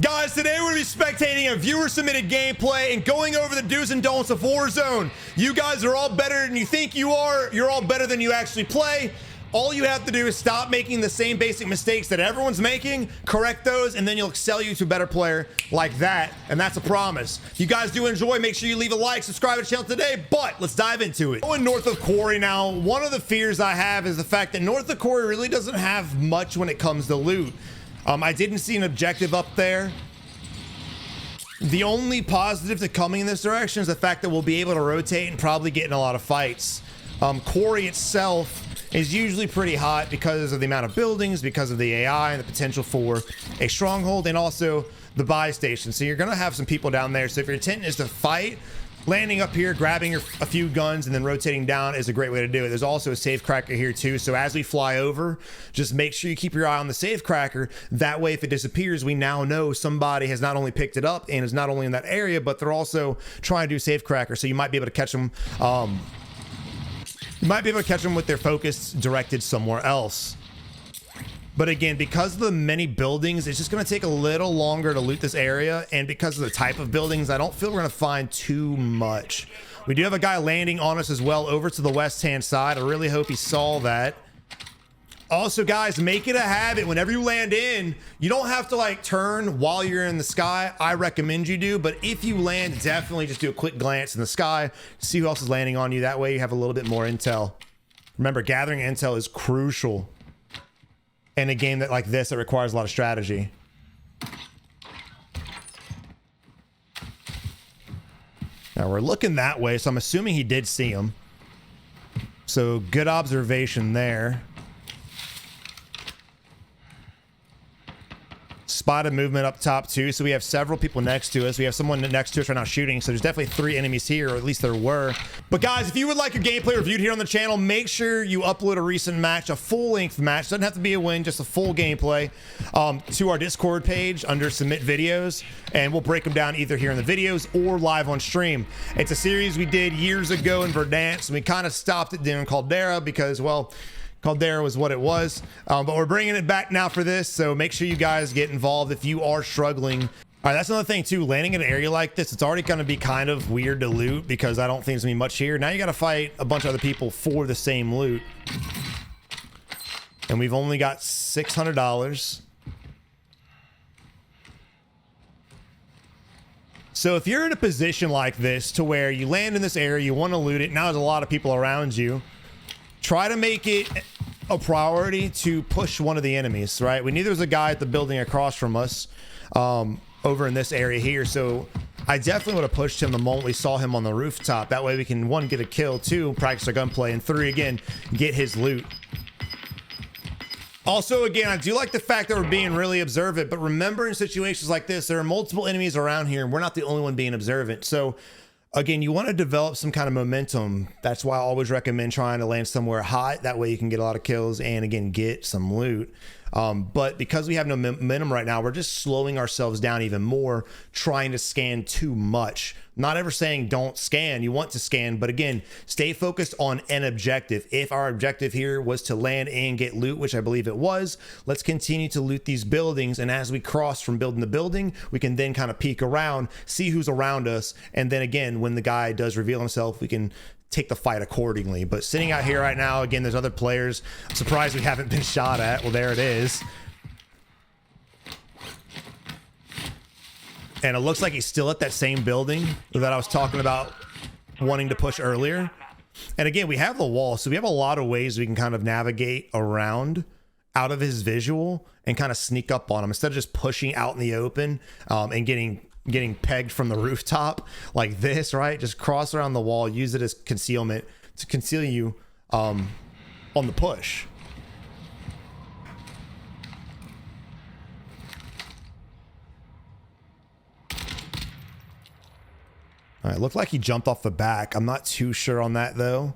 Guys, today we're going to be spectating a viewer-submitted gameplay and going over the do's and don'ts of Warzone. You guys are all better than you think you are. You're all better than you actually play. All you have to do is stop making the same basic mistakes that everyone's making, correct those, and then you'll excel you to a better player like that, and that's a promise. If you guys do enjoy, make sure you leave a like, subscribe to the channel today, but let's dive into it. Going north of Quarry now, one of the fears I have is the fact that north of Quarry really doesn't have much when it comes to loot. I didn't see an objective up there. The only positive to coming in this direction is the fact that we'll be able to rotate and probably get in a lot of fights. Quarry itself is usually pretty hot because of the amount of buildings, because of the AI and the potential for a stronghold, and also the buy station. So you're going to have some people down there. So if your intent is to fight, landing up here, grabbing a few guns, and then rotating down is a great way to do it. There's also a safe cracker here too. So as we fly over, just make sure you keep your eye on the safe cracker. That way, if it disappears, we now know somebody has not only picked it up and is not only in that area, but they're also trying to do safe cracker. So you might be able to catch them. You might be able to catch them with their focus directed somewhere else. But again, because of the many buildings, it's just going to take a little longer to loot this area. And because of the type of buildings, I don't feel we're going to find too much. We do have a guy landing on us as well over to the west-hand side. I really hope he saw that. Also, guys, make it a habit. Whenever you land in, you don't have to like turn while you're in the sky. I recommend you do. But if you land, definitely just do a quick glance in the sky, see who else is landing on you. That way you have a little bit more intel. Remember, gathering intel is crucial in a game that like this that requires a lot of strategy. Now we're looking that way, so I'm assuming he did see him. So good observation there. Spotted movement up top too, so we have several people next to us. We have someone next to us right now shooting, so there's definitely 3 enemies here, or at least there were. But guys, if you would like a gameplay reviewed here on the channel, make sure you upload a recent match, a full-length match. Doesn't have to be a win, just a full gameplay, to our Discord page under submit videos, and we'll break them down either here in the videos or live on stream. It's a series we did years ago in Verdansk, and we kind of stopped it during Caldera because, well, Caldera was what it was, but we're bringing it back now for this, so make sure you guys get involved if you are struggling. All right, that's another thing too, landing in an area like this, it's already going to be kind of weird to loot because I don't think there's going to be much here. Now you got to fight a bunch of other people for the same loot, and we've only got $600. So if you're in a position like this to where you land in this area, you want to loot it, now there's a lot of people around you, try to make it a priority to push one of the enemies, right? We knew there was a guy at the building across from us over in this area here. So I definitely would have pushed him the moment we saw him on the rooftop. That way we can, 1, get a kill, 2, practice our gunplay, and 3, again, get his loot. Also, again, I do like the fact that we're being really observant, but remember in situations like this, there are multiple enemies around here and we're not the only one being observant. So again, you want to develop some kind of momentum. That's why I always recommend trying to land somewhere hot. That way you can get a lot of kills and, again, get some loot. But because we have no momentum right now, we're just slowing ourselves down even more, trying to scan too much. Not ever saying don't scan. You want to scan, but again, stay focused on an objective. If our objective here was to land and get loot, which I believe it was, let's continue to loot these buildings. And as we cross from building to building, we can then kind of peek around, see who's around us. And then again, when the guy does reveal himself, we can take the fight accordingly. But sitting out here right now, again, there's other players. I'm surprised we haven't been shot at. Well, there it is. And it looks like he's still at that same building that I was talking about wanting to push earlier. And again, we have the wall, so we have a lot of ways we can kind of navigate around out of his visual and kind of sneak up on him instead of just pushing out in the open and getting pegged from the rooftop like this, right? Just cross around the wall, use it as concealment to conceal you on the push. All right, looked like he jumped off the back. I'm not too sure on that though,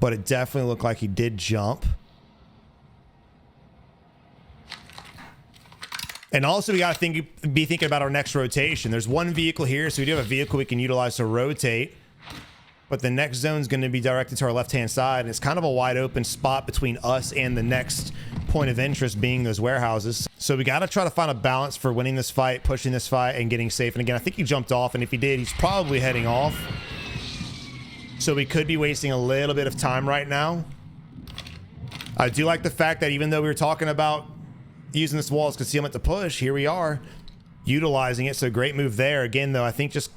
but it definitely looked like he did jump. And also we got to be thinking about our next rotation. There's one vehicle here, so we do have a vehicle we can utilize to rotate. But the next zone is going to be directed to our left-hand side, and it's kind of a wide open spot between us and the next point of interest being those warehouses. So we got to try to find a balance for winning this fight, pushing this fight, and getting safe. And again, I think he jumped off, and if he did, he's probably heading off. So we could be wasting a little bit of time right now. I do like the fact that even though we were talking about using this wall as concealment to push, here we are utilizing it. So great move there. Again, though, I think just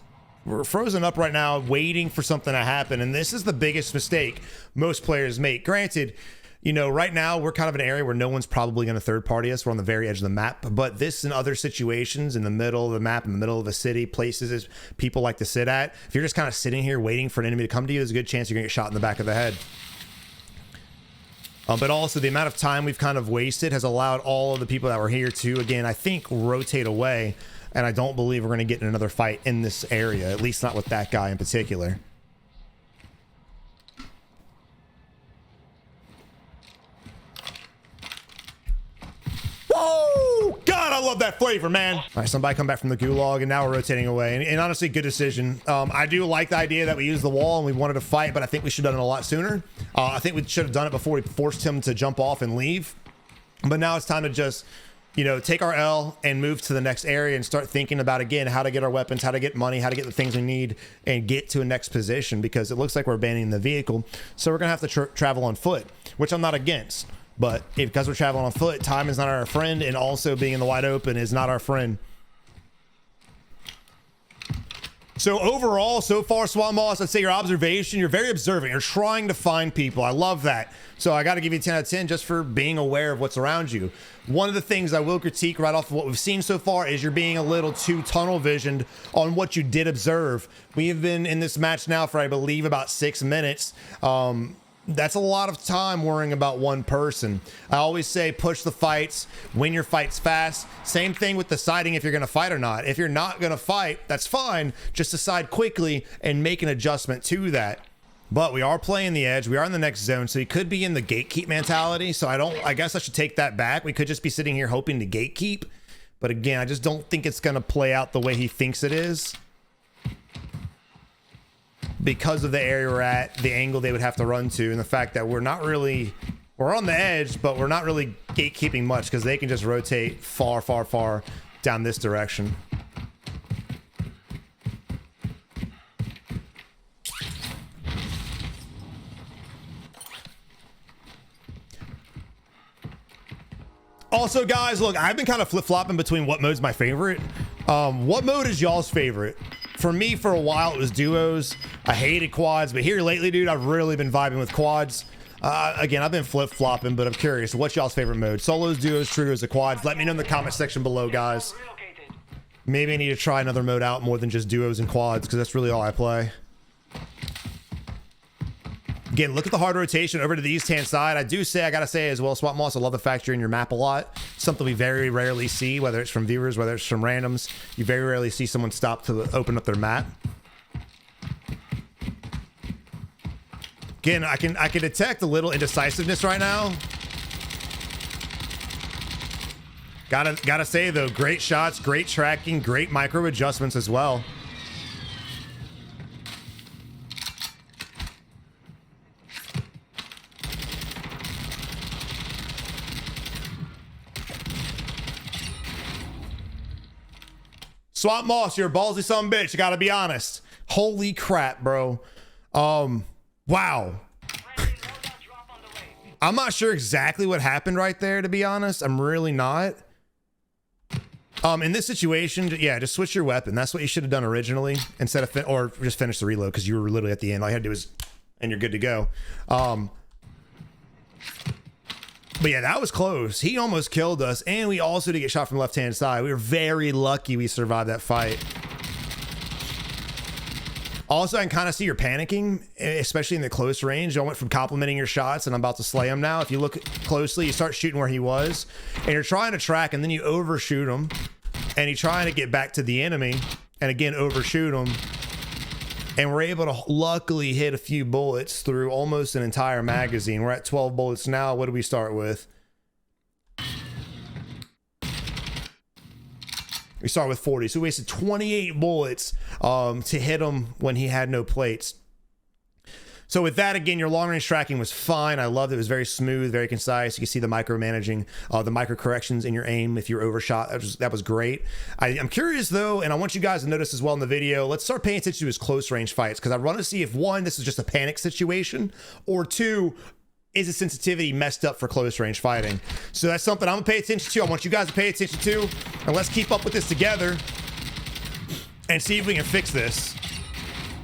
we're frozen up right now, waiting for something to happen. And this is the biggest mistake most players make. Granted, you know, right now we're kind of an area where no one's probably going to third party us. We're on the very edge of the map, but this and other situations in the middle of the map, in the middle of a city, places people like to sit at. If you're just kind of sitting here waiting for an enemy to come to you, there's a good chance you're going to get shot in the back of the head. But also the amount of time we've kind of wasted has allowed all of the people that were here to, again, I think rotate away. And I don't believe we're going to get in another fight in this area, at least not with that guy in particular. Whoa! God, I love that flavor, man. All right, somebody come back from the gulag, and now we're rotating away. And honestly, good decision. I do like the idea that we used the wall and we wanted to fight, but I think we should have done it a lot sooner. I think we should have done it before we forced him to jump off and leave. But now it's time to just, you know, take our L and move to the next area and start thinking about, again, how to get our weapons, how to get money, how to get the things we need, and get to a next position, because it looks like we're abandoning the vehicle. So we're going to have to travel on foot, which I'm not against. But because we're traveling on foot, time is not our friend, and also being in the wide open is not our friend. So overall, so far, Swamp Moss, I'd say your observation, you're very observant. You're trying to find people. I love that. So I got to give you 10 out of 10 just for being aware of what's around you. One of the things I will critique right off of what we've seen so far is you're being a little too tunnel visioned on what you did observe. We have been in this match now for, I believe, about 6 minutes. That's a lot of time worrying about one person. I always say push the fights, win your fights fast. Same thing with deciding if you're going to fight or not. If you're not going to fight, that's fine. Just decide quickly and make an adjustment to that. But we are playing the edge. We are in the next zone, so he could be in the gatekeep mentality. So I guess I should take that back. We could just be sitting here hoping to gatekeep. But again, I just don't think it's going to play out the way he thinks it is, because of the area we're at, the angle they would have to run to, and the fact that we're on the edge, but we're not really gatekeeping much, because they can just rotate far, far, far down this direction. Also, guys, look, I've been kind of flip-flopping between what mode's my favorite. What mode is y'all's favorite? For me, for a while, it was duos. I hated quads, but here lately, dude, I've really been vibing with quads. Again, I've been flip-flopping, but I'm curious, what's y'all's favorite mode? Solos, duos, trios, or quads? Let me know in the comment section below, guys. Maybe I need to try another mode out more than just duos and quads, because that's really all I play. Again, look at the hard rotation over to the east-hand side. I gotta say as well, Swamp Moss, I love the fact you're in your map a lot. Something we very rarely see, whether it's from viewers, whether it's from randoms. You very rarely see someone stop to open up their map. Again, I can detect a little indecisiveness right now. Gotta say though, great shots, great tracking, great micro adjustments as well. Swamp Moss, you're a ballsy son of a bitch. I gotta be honest. Holy crap, bro. Wow. I'm not sure exactly what happened right there, to be honest. I'm really not. In this situation, yeah, just switch your weapon. That's what you should have done originally, instead of or just finish the reload, because you were literally at the end. All you had to do is, and you're good to go. But yeah, that was close. He almost killed us, and we also did get shot from the left-hand side. We were very lucky we survived that fight. Also, I can kind of see you're panicking, especially in the close range. I went from complimenting your shots, and I'm about to slay him now. If you look closely, you start shooting where he was, and you're trying to track, and then you overshoot him, and you're trying to get back to the enemy, and again, overshoot him. And we're able to luckily hit a few bullets through almost an entire magazine. We're at 12 bullets now. What do we start with? We start with 40. So we wasted 28 bullets to hit him when he had no plates. So with that, again, your long range tracking was fine. I loved it. It was very smooth, very concise. You can see the micromanaging, the micro corrections in your aim if you're overshot. That was great. I'm curious though, and I want you guys to notice as well in the video, let's start paying attention to his close range fights, because I want to see if one, this is just a panic situation, or two, is the sensitivity messed up for close range fighting? So that's something I'm gonna pay attention to. I want you guys to pay attention to, and let's keep up with this together and see if we can fix this.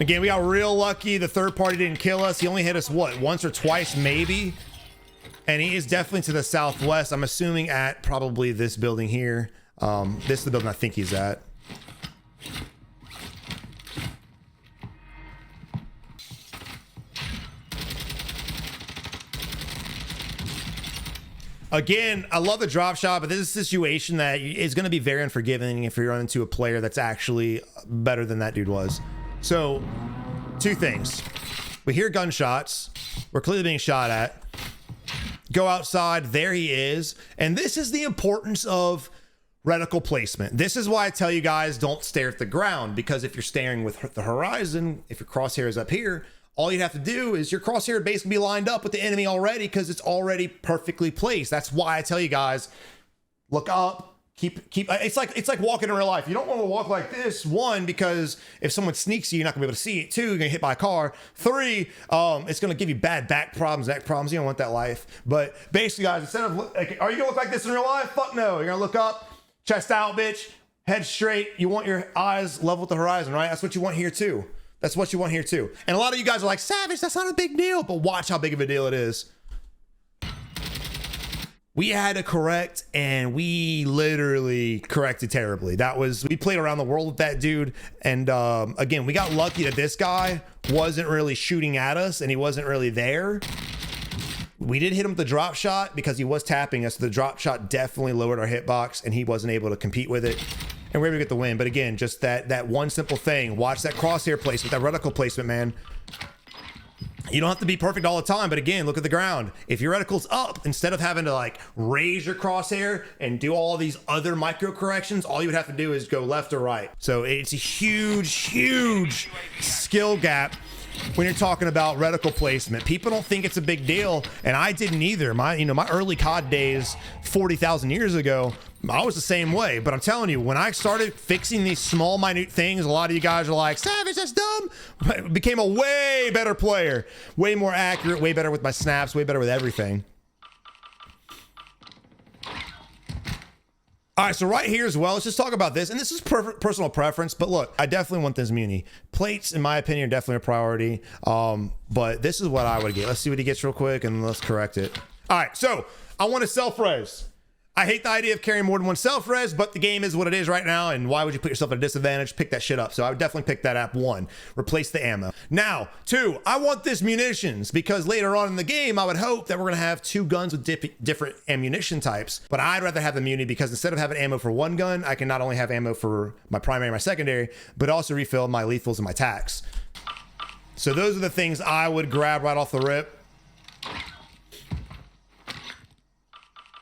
Again, we got real lucky. The third party didn't kill us. He only hit us, what, once or twice, maybe? And he is definitely to the southwest. I'm assuming at probably this building here. This is the building I think he's at. Again, I love the drop shot, but this is a situation that is going to be very unforgiving if you run into a player that's actually better than that dude was. So, two things. We hear gunshots. We're clearly being shot at. Go outside. There he is. And this is the importance of reticle placement. This is why I tell you guys don't stare at the ground, because if you're staring with the horizon, if your crosshair is up here, all you'd have to do is your crosshair basically be lined up with the enemy already, because it's already perfectly placed. That's why I tell you guys, look up. Keep it's like walking in real life. You don't want to walk like this, one, because if someone sneaks you, you're not gonna be able to see it. Two, you're gonna get hit by a car. Three, it's gonna give you bad back problems, neck problems. You don't want that life. But basically, guys, instead of are you gonna look like this in real life? Fuck no. You're gonna look up, chest out, bitch, head straight. You want your eyes level with the horizon, right? That's what you want here too. That's what you want here too. And a lot of you guys are like, Savage, that's not a big deal, but watch how big of a deal it is. We had to correct, and we literally corrected terribly. We played around the world with that dude. And again, we got lucky that this guy wasn't really shooting at us and he wasn't really there. We did hit him with the drop shot because he was tapping us. The drop shot definitely lowered our hitbox and he wasn't able to compete with it. And we're able to get the win. But again, just that one simple thing. Watch that crosshair placement, that reticle placement, man. You don't have to be perfect all the time, but again, look at the ground. If your reticle's up, instead of having to like raise your crosshair and do all these other micro corrections, all you would have to do is go left or right. So it's a huge skill gap when you're talking about reticle placement. People don't think it's a big deal, and I didn't either. My early COD days 40,000 years ago, I was the same way. But I'm telling you, when I started fixing these small, minute things, a lot of you guys are like, Savage, that's dumb. I became a way better player, way more accurate, way better with my snaps, way better with everything. All right, so right here as well, let's just talk about this. And this is personal preference, but look, I definitely want this muni. Plates, in my opinion, are definitely a priority. But this is what I would get. Let's see what he gets real quick, and let's correct it. All right, so I want to self-res. I hate the idea of carrying more than one self-res, but the game is what it is right now, and why would you put yourself at a disadvantage? Pick that shit up. So I would definitely pick that up. One, replace the ammo. Now, two, I want this munitions, because later on in the game, I would hope that we're going to have two guns with different ammunition types, but I'd rather have the muni, because instead of having ammo for one gun, I can not only have ammo for my primary and my secondary, but also refill my lethals and my tacs. So those are the things I would grab right off the rip.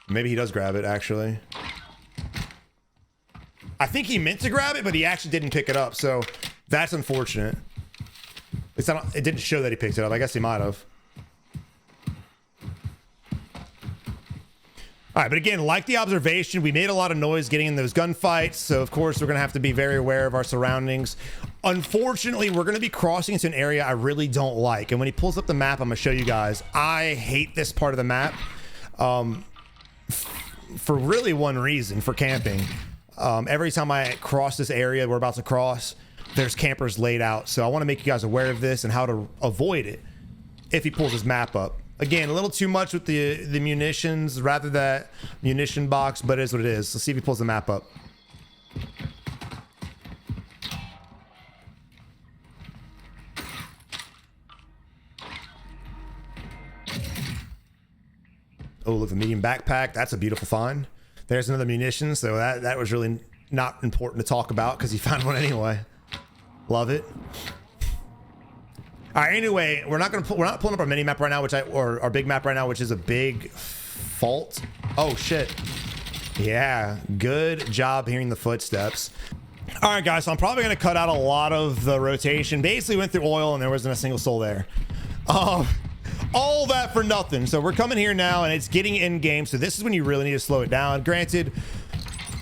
Maybe he does grab it, actually. I think he meant to grab it, but he actually didn't pick it up, so that's unfortunate. It didn't show that he picked it up. I guess he might have. All right, but again, like the observation, we made a lot of noise getting in those gunfights, so of course we're going to have to be very aware of our surroundings. Unfortunately, we're going to be crossing into an area I really don't like, and when he pulls up the map, I'm going to show you guys. I hate this part of the map. For really one reason, for camping. Every time I cross this area we're about to cross, there's campers laid out. So I want to make you guys aware of this and how to avoid it if he pulls his map up. Again, a little too much with the munitions, rather that munition box, but it is what it is. Let's see if he pulls the map up. Oh, look, the medium backpack. That's a beautiful find. There's another munitions, so that was really not important to talk about because he found one anyway. Love it. All right, anyway, we're not pulling up our mini map right now, or our big map right now, which is a big fault. Oh shit. Yeah, good job hearing the footsteps. All right, guys, so I'm probably gonna cut out a lot of the rotation. Basically went through oil and there wasn't a single soul there. All that for nothing. So we're coming here now and it's getting in game. So this is when you really need to slow it down. Granted,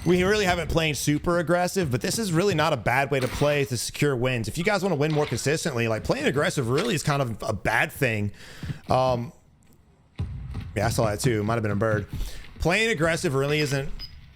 we really haven't played super aggressive, but this is really not a bad way to play to secure wins. If you guys want to win more consistently, like playing aggressive really is kind of a bad thing. Yeah, I saw that too. Might have been a bird. Playing aggressive really isn't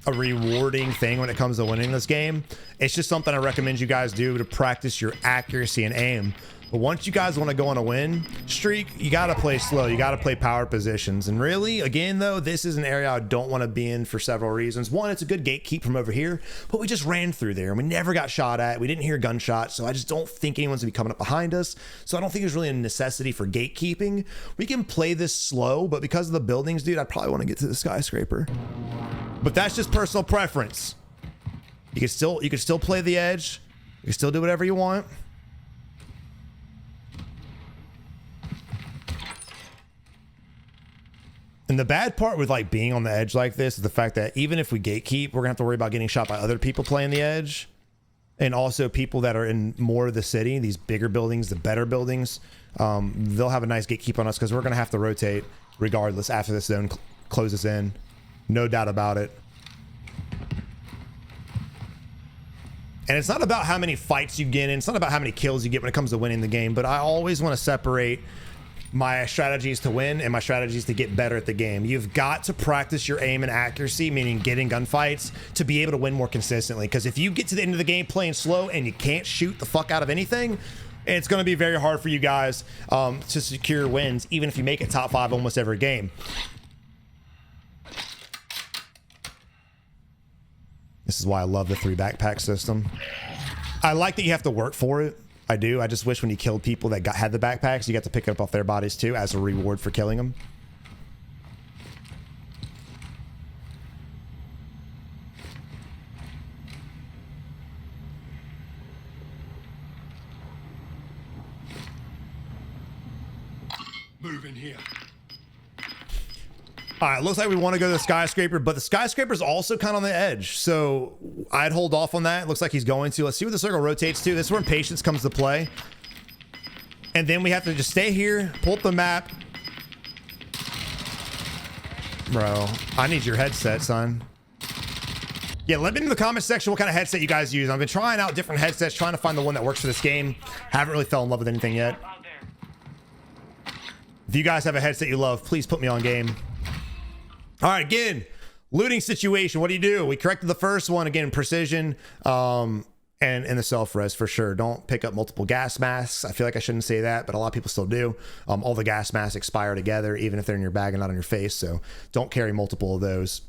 a rewarding thing when it comes to winning this game. It's just something I recommend you guys do to practice your accuracy and aim. But once you guys want to go on a win streak, you got to play slow. You got to play power positions. And really, again, though, this is an area I don't want to be in for several reasons. One, it's a good gatekeep from over here, but we just ran through there and we never got shot at. We didn't hear gunshots, so I just don't think anyone's going to be coming up behind us. So I don't think there's really a necessity for gatekeeping. We can play this slow, but because of the buildings, dude, I probably want to get to the skyscraper. But that's just personal preference. You can still play the edge. You can still do whatever you want. And the bad part with like being on the edge like this is the fact that even if we gatekeep, we're gonna have to worry about getting shot by other people playing the edge. And also people that are in more of the city, these bigger buildings, the better buildings, they'll have a nice gatekeep on us because we're gonna have to rotate regardless after this zone closes in. No doubt about it. And it's not about how many fights you get in. It's not about how many kills you get when it comes to winning the game, but I always want to separate my strategies to win and my strategies to get better at the game. You've got to practice your aim and accuracy, meaning getting gunfights, to be able to win more consistently. Because if you get to the end of the game playing slow and you can't shoot the fuck out of anything, it's going to be very hard for you guys to secure wins, even if you make it top 5 almost every game. This is why I love the 3 backpack system. I like that you have to work for it. I do. I just wish when you killed people that had the backpacks, you got to pick it up off their bodies too as a reward for killing them. Move in here. All right, looks like we want to go to the skyscraper, but the skyscraper's also kind of on the edge, so I'd hold off on that. It looks like he's going to. Let's see what the circle rotates to. This is where patience comes to play. And then we have to just stay here, pull up the map. Bro, I need your headset, son. Yeah, let me know in the comment section what kind of headset you guys use. I've been trying out different headsets, trying to find the one that works for this game. Haven't really fell in love with anything yet. If you guys have a headset you love, please put me on game. All right, again, looting situation. What do? We corrected the first one, again, precision and the self-res for sure. Don't pick up multiple gas masks. I feel like I shouldn't say that, but a lot of people still do. All the gas masks expire together, even if they're in your bag and not on your face. So don't carry multiple of those.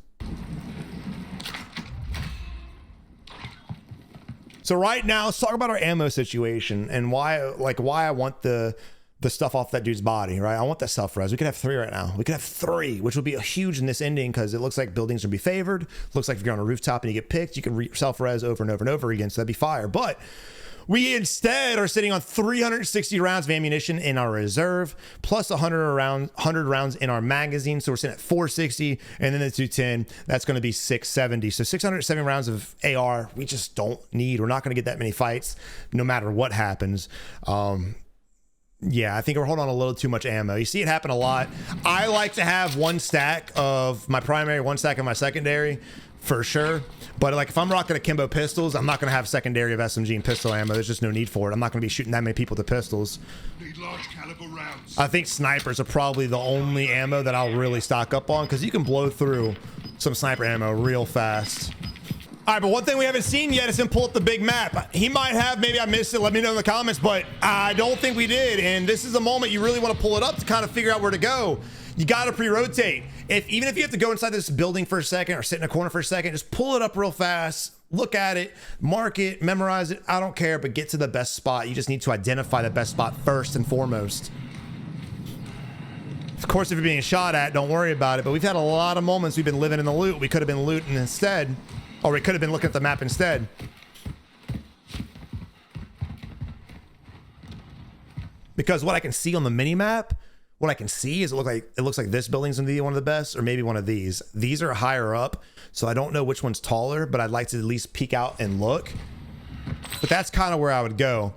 So right now, let's talk about our ammo situation and why I want the stuff off that dude's body, right? I want that self-res. We could have 3 right now. We could have 3, which would be a huge in this ending because it looks like buildings would be favored. Looks like if you're on a rooftop and you get picked, you can self-res over and over and over again. So that'd be fire. But we instead are sitting on 360 rounds of ammunition in our reserve, plus 100 rounds in our magazine. So we're sitting at 460, and then the 210, that's going to be 670. So 670 rounds of AR, we just don't need. We're not going to get that many fights, no matter what happens. Yeah, I think we're holding on a little too much ammo. You see it happen a lot. I like to have 1 stack of my primary, 1 stack of my secondary, for sure. But like if I'm rocking akimbo pistols, I'm not going to have secondary of SMG and pistol ammo. There's just no need for it. I'm not going to be shooting that many people with the pistols. Need large caliber rounds. I think snipers are probably the only ammo that I'll really stock up on because you can blow through some sniper ammo real fast. All right, but one thing we haven't seen yet is him pull up the big map. He might have, maybe I missed it. Let me know in the comments, but I don't think we did. And this is a moment you really want to pull it up to kind of figure out where to go. You got to pre-rotate. Even if you have to go inside this building for a second or sit in a corner for a second, just pull it up real fast. Look at it, mark it, memorize it. I don't care, but get to the best spot. You just need to identify the best spot first and foremost. Of course, if you're being shot at, don't worry about it. But we've had a lot of moments we've been living in the loot. We could have been looting instead. Or we could have been looking at the map instead. Because what I can see on the mini map, what I can see is it looks like this building's gonna be one of the best, or maybe one of these. These are higher up, so I don't know which one's taller, but I'd like to at least peek out and look. But that's kind of where I would go.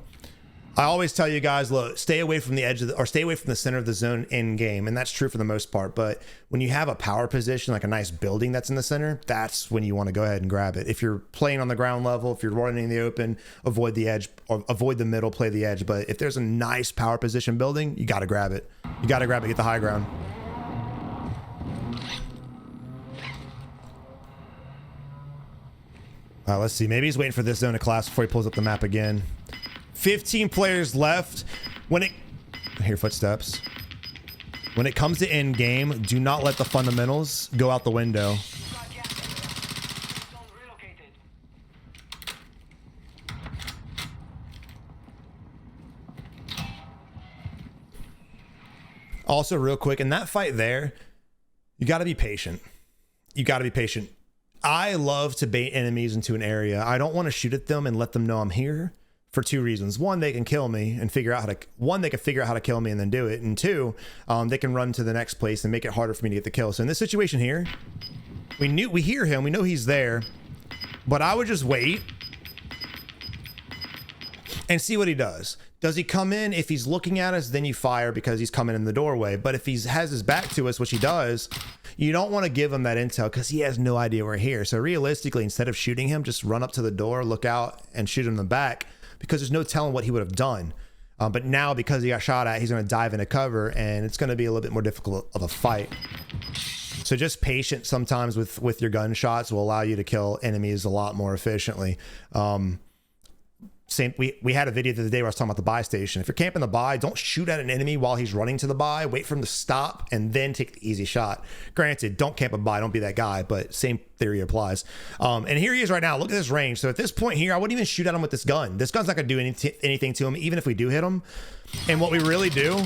I always tell you guys, look, stay away from the edge of the, or stay away from the center of the zone in game. And that's true for the most part. But when you have a power position, like a nice building that's in the center, that's when you want to go ahead and grab it. If you're playing on the ground level, if you're running in the open, avoid the edge or avoid the middle, play the edge. But if there's a nice power position building, you got to grab it. You got to grab it, get the high ground. Let's see. Maybe he's waiting for this zone to collapse before he pulls up the map again. 15 players left. When it... I hear footsteps. When it comes to end game, do not let the fundamentals go out the window. Also, real quick, in that fight there, you got to be patient. You got to be patient. I love to bait enemies into an area. I don't want to shoot at them and let them know I'm here for two reasons. One, they can kill me and figure out how to, they can figure out how to kill me and then do it. And two, they can run to the next place and make it harder for me to get the kill. So in this situation here, we hear him, we know he's there, but I would just wait and see what he does. Does he come in? If he's looking at us, then you fire because he's coming in the doorway. But if he has his back to us, which he does, you don't want to give him that intel because he has no idea we're here. So realistically, instead of shooting him, just run up to the door, look out, and shoot him in the back because there's no telling what he would have done. But now because he got shot at, he's going to dive into cover and it's going to be a little bit more difficult of a fight. So just patience sometimes with your gunshots will allow you to kill enemies a lot more efficiently. We had a video the other day where I was talking about the buy station. If you're camping the buy, don't shoot at an enemy while he's running to the buy. Wait for him to stop and then take the easy shot. Granted, don't camp a buy. Don't be that guy, but same theory applies. And here he is right now. Look at this range. So at this point here, I wouldn't even shoot at him with this gun. This gun's not going to do anything to him, even if we do hit him. And what we really do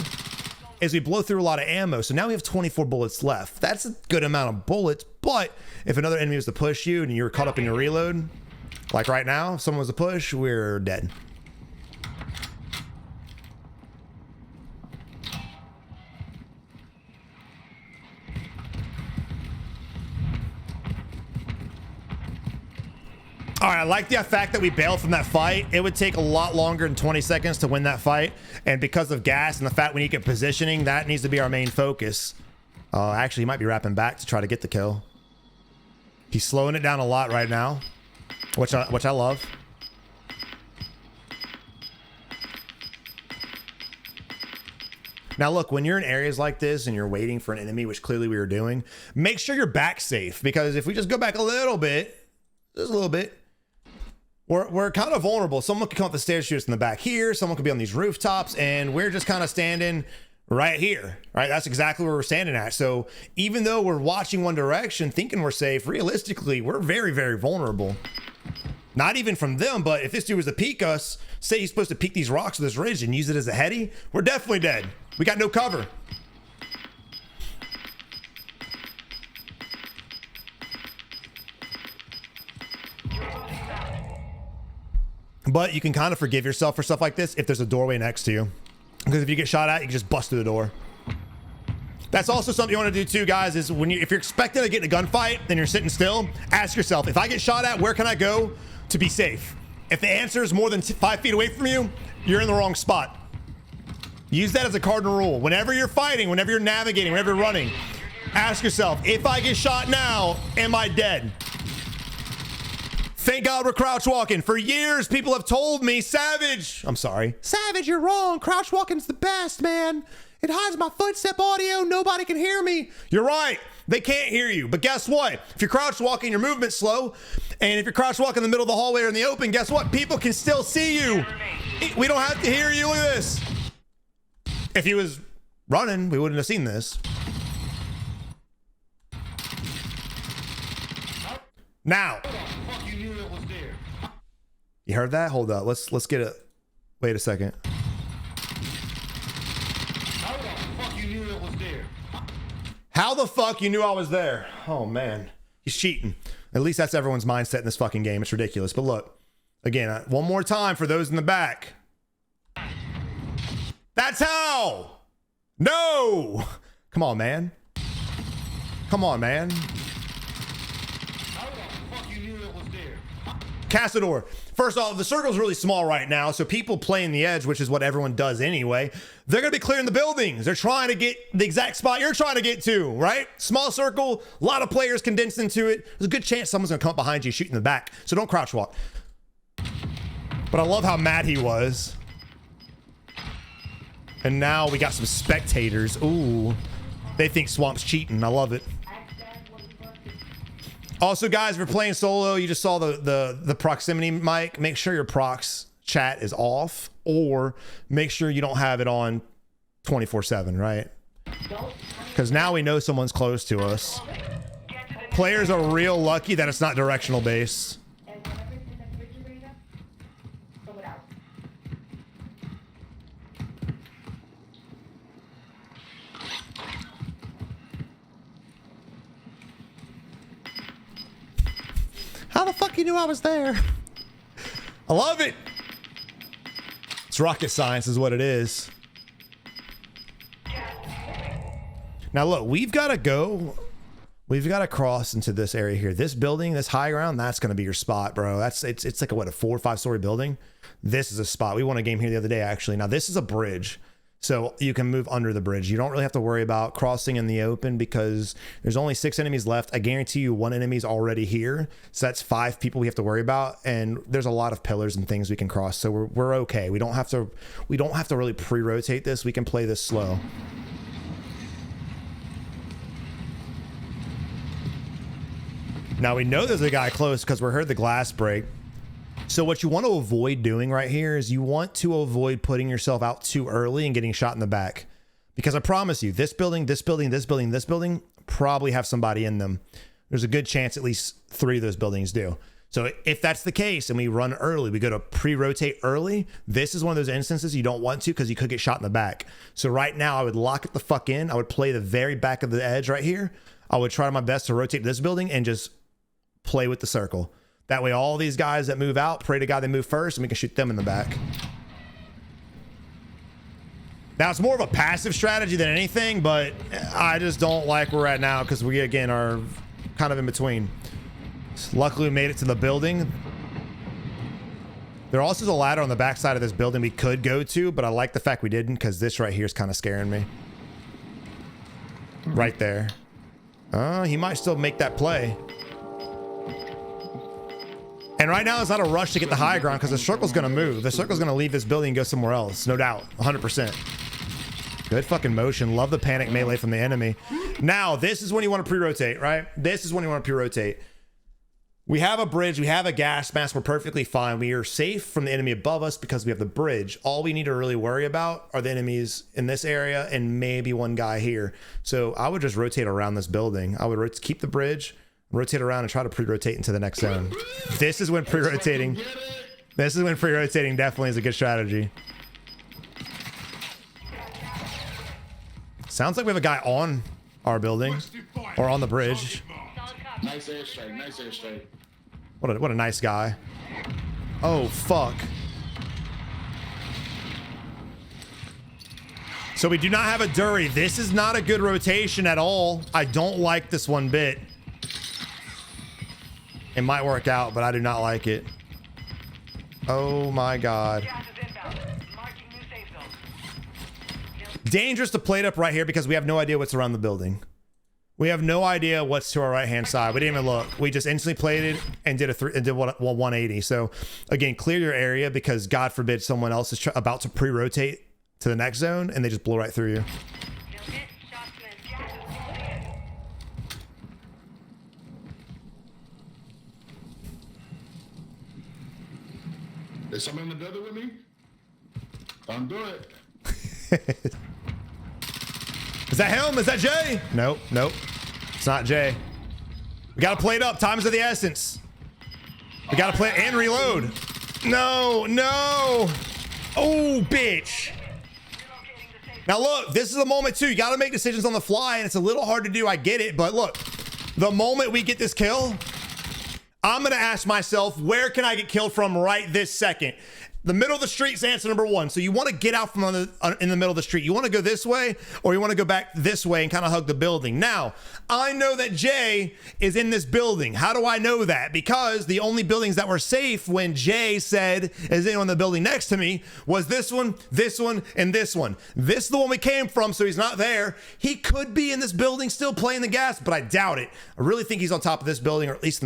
is we blow through a lot of ammo. So now we have 24 bullets left. That's a good amount of bullets. But if another enemy was to push you and you're caught up in your reload, like right now, if someone was to push, we're dead. All right, I like the fact that we bailed from that fight. It would take a lot longer than 20 seconds to win that fight. And because of gas and the fact we need to get positioning, that needs to be our main focus. Actually, he might be wrapping back to try to get the kill. He's slowing it down a lot right now, which I love. Now look, when you're in areas like this and you're waiting for an enemy, which clearly we were doing, make sure your back's safe, because if we just go back a little bit, just a little bit, we're kind of vulnerable. Someone could come up the stairs, shoot us in the back here. Someone could be on these rooftops, and we're just kind of standing right here, right? That's exactly where we're standing at. So even though we're watching one direction, thinking we're safe, realistically, we're very, very vulnerable. Not even from them, but if this dude was to peek us, say he's supposed to peek these rocks with this ridge and use it as a heady, we're definitely dead. We got no cover. But you can kind of forgive yourself for stuff like this if there's a doorway next to you. Because if you get shot at, you can just bust through the door. That's also something you want to do too, guys, is if you're expecting to get in a gunfight and you're sitting still, ask yourself, if I get shot at, where can I go to be safe? If the answer is more than 5 feet away from you, you're in the wrong spot. Use that as a cardinal rule. Whenever you're fighting, whenever you're navigating, whenever you're running, ask yourself, if I get shot now, am I dead? Thank God we're crouch walking. For years, people have told me, Savage, you're wrong. Crouch walking's the best, man. It hides my footstep audio. Nobody can hear me. You're right. They can't hear you. But guess what? If you're crouch walking, your movement's slow. And if you're crouch walking in the middle of the hallway or in the open, guess what? People can still see you. We don't have to hear you. Look at this. If he was running, we wouldn't have seen this. Now. You heard that? Hold up. Let's get it. Wait a second. How the fuck you knew I was there? Oh man, he's cheating. At least that's everyone's mindset in this fucking game. It's ridiculous. But look, again, one more time for those in the back. That's how. No. Come on, man. Come on, man. Castador. First off, the circle's really small right now, so people playing the edge, which is what everyone does anyway, they're going to be clearing the buildings. They're trying to get the exact spot you're trying to get to, right? Small circle, a lot of players condensed into it. There's a good chance someone's going to come up behind you, shoot in the back, so don't crouch walk. But I love how mad he was. And now we got some spectators. Ooh, they think Swamp's cheating. I love it. Also, guys, if you're playing solo, you just saw the proximity mic. Make sure your prox chat is off, or make sure you don't have it on 24/7, right? Because now we know someone's close to us. Players are real lucky that it's not directional base. How the fuck you knew I was there? I love it. It's rocket science is what it is. Now look, we've got to go. We've got to cross into this area here. This building, this high ground, that's going to be your spot, bro. It's like a 4 or 5 story building. This is a spot. We won a game here the other day, actually. Now this is a bridge. So you can move under the bridge. You don't really have to worry about crossing in the open because there's only 6 enemies left. I guarantee you 1 enemy's already here. So that's 5 people we have to worry about. And there's a lot of pillars and things we can cross. So we're okay. We don't have to really pre-rotate this. We can play this slow. Now we know there's a guy close because we heard the glass break. So what you want to avoid doing right here is you want to avoid putting yourself out too early and getting shot in the back. Because I promise you, this building, this building, this building, this building probably have somebody in them. There's a good chance at least 3 of those buildings do. So if that's the case and we run early, we go to pre-rotate early, this is one of those instances you don't want to because you could get shot in the back. So right now I would lock it the fuck in. I would play the very back of the edge right here. I would try my best to rotate this building and just play with the circle. That way all these guys that move out, pray to God they move first and we can shoot them in the back. Now it's more of a passive strategy than anything, but I just don't like where we're at now because we again are kind of in between. Luckily we made it to the building. There also is a ladder on the back side of this building we could go to, but I like the fact we didn't because this right here is kind of scaring me. Right there. He might still make that play. And right now, it's not a rush to get the high ground because the circle's going to move. The circle's going to leave this building and go somewhere else. No doubt. 100%. Good fucking motion. Love the panic melee from the enemy. Now, this is when you want to pre-rotate, right? This is when you want to pre-rotate. We have a bridge. We have a gas mask. We're perfectly fine. We are safe from the enemy above us because we have the bridge. All we need to really worry about are the enemies in this area and maybe one guy here. So I would just rotate around this building. I would keep the bridge, rotate around and try to pre-rotate into the next zone. This is when pre-rotating definitely is a good strategy. Sounds like we have a guy on our building or on the bridge. Nice airstrike, nice airstrike. What a nice guy. Oh fuck. So we do not have a Dury. This is not a good rotation at all. I don't like this one bit. It might work out, but I do not like it. Oh my God. Dangerous to plate up right here because we have no idea what's around the building. We have no idea what's to our right hand side. We didn't even look. We just instantly plated and did 180. So again, clear your area because God forbid someone else is about to pre-rotate to the next zone and they just blow right through you. Is someone in the building with me? Don't do it. Is that him? Is that Jay? Nope, nope. It's not Jay. We gotta play it up. Time's of the essence. We gotta play it and reload. No, no. Oh, bitch. Now look, this is the moment too. You gotta make decisions on the fly and it's a little hard to do. I get it, but look, the moment we get this kill, I'm gonna ask myself, where can I get killed from right this second? The middle of the street is answer number one. So you want to get out from in the middle of the street. You want to go this way, or you want to go back this way and kind of hug the building. Now, I know that Jay is in this building. How do I know that? Because the only buildings that were safe when Jay said, is anyone in the building next to me, was this one, and this one. This is the one we came from, so he's not there. He could be in this building still playing the gas, but I doubt it. I really think he's on top of this building, or at least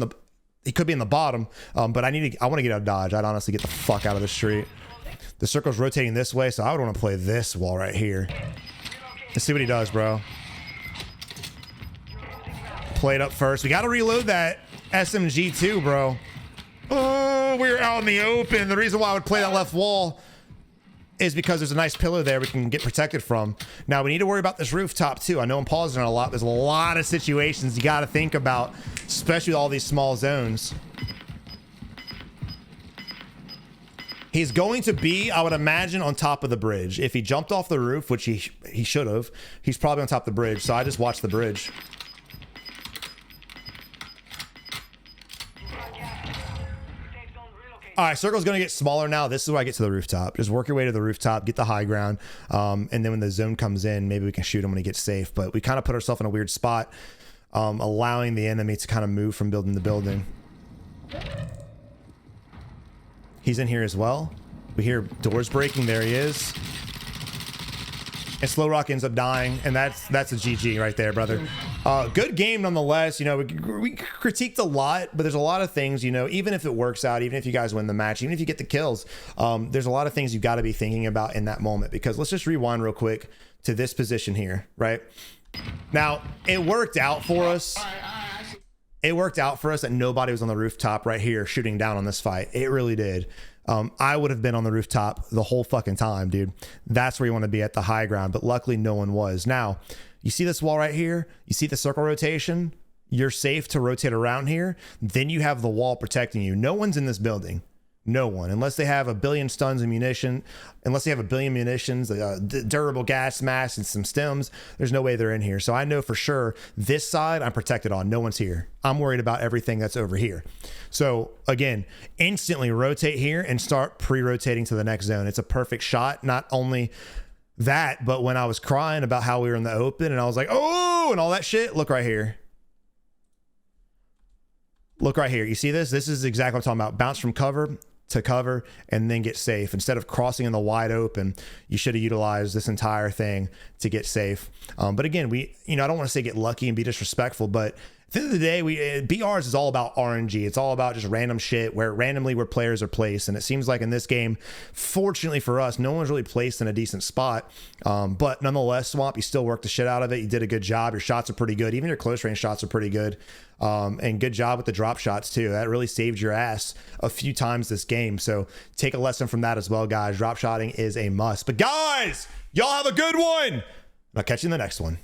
he could be in the bottom, but I want to get out of Dodge. I'd honestly get the fuck out of the street. The circle's rotating this way, so I would want to play this wall right here. Let's see what he does, bro. Play it up first. We got to reload that SMG too, bro. Oh, we're out in the open. The reason why I would play that left wall is because there's a nice pillar there we can get protected from. Now, we need to worry about this rooftop too. I know I'm pausing on a lot. There's a lot of situations you got to think about, especially with all these small zones. He's going to be, I would imagine, on top of the bridge. If he jumped off the roof, which he should have, he's probably on top of the bridge. So I just watched the bridge. All right, circle's going to get smaller now. This is where I get to the rooftop. Just work your way to the rooftop, get the high ground, and then when the zone comes in, maybe we can shoot him when he gets safe. But we kind of put ourselves in a weird spot, allowing the enemy to kind of move from building to building. He's in here as well. We hear doors breaking. There he is. And Slow Rock ends up dying, and that's a GG right there, brother. Good game nonetheless. You know, we critiqued a lot, but there's a lot of things, you know, even if it works out, even if you guys win the match, even if you get the kills, there's a lot of things you've got to be thinking about in that moment. Because let's just rewind real quick to this position here, right? Now, it worked out for us. It worked out for us that nobody was on the rooftop right here shooting down on this fight. It really did. I would have been on the rooftop the whole fucking time, dude. That's where you want to be, at the high ground. But luckily, no one was. Now, you see this wall right here? You see the circle rotation? You're safe to rotate around here. Then you have the wall protecting you. No one's in this building. No one, unless they have a billion stuns of munition, unless they have a billion munitions, durable gas mask and some stems, there's no way they're in here. So I know for sure this side I'm protected on. No one's here. I'm worried about everything that's over here. So again, instantly rotate here and start pre-rotating to the next zone. It's a perfect shot. Not only that, but when I was crying about how we were in the open and I was like, oh, and all that shit, look right here. Look right here. You see this? This is exactly what I'm talking about. Bounce from cover to cover and then get safe. Instead of crossing in the wide open, you should have utilized this entire thing to get safe. But again, I don't want to say get lucky and be disrespectful, but at the end of the day, BRs is all about RNG. It's all about just random shit where players are placed. And it seems like in this game, fortunately for us, no one's really placed in a decent spot. But nonetheless, Swamp, you still worked the shit out of it. You did a good job. Your shots are pretty good. Even your close range shots are pretty good. And good job with the drop shots too. That really saved your ass a few times this game. So take a lesson from that as well, guys. Drop shotting is a must. But guys, y'all have a good one. I'll catch you in the next one.